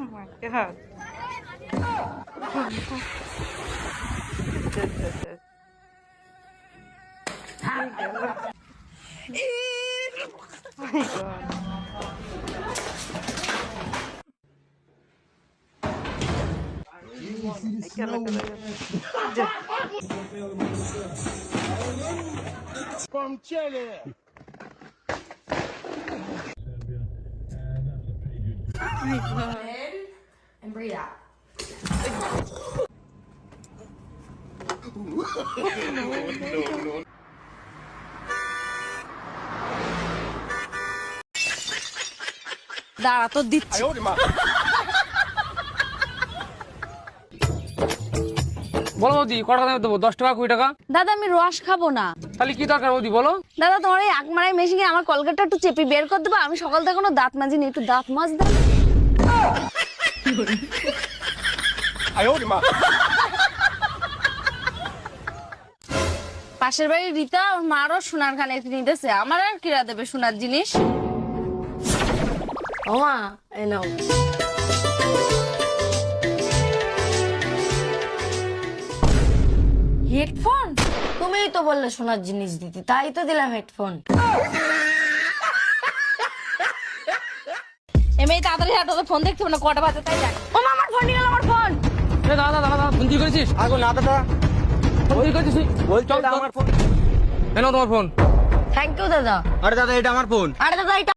my god. My god. From Chile. My god. In and breathe out. দাঁড়া তো দিচ্ছি। বলো বৌদি কটা দামে দেবো? 10 টাকা 20 টাকা? দাদা আমি রস খাবো না। তাহলে কি দরকার বৌদি বলো? দাদা তোমার এই আকমারাই মেশিনে আমার কলকাতা একটু চেপি বের করে দেবো। আমি সকাল থেকে কোনো দাঁত মাজিনি, একটু দাঁত মাজ দাও। পাশের বাড়ি রীতা ওর মারও সোনার খানে নিতেছে, আমার আর কিরা দেবে সোনার জিনিস। ওমা এই নাও। হেডফোন? তুমিই তো বললে সোনার জিনিস দিতে, তাই তো দিলাম হেডফোন। এমনি তাড়াতাড়ি হাঁটো, তো ফোন দেখতে না কটা বাজে তাই জানি। ও মা আমার ফোন নিয়ে গেল, আমার ফোন। এ দাদা দাদা দাদা ফোন চুরি করেছিস? আগো না দাদা, ফোন চুরি করেছিস তুই? বল চল চল আমার ফোন। এনো তোমার ফোন। থ্যাংক ইউ দাদা। আরে দাদা এটা আমার ফোন। আরে দাদা এটা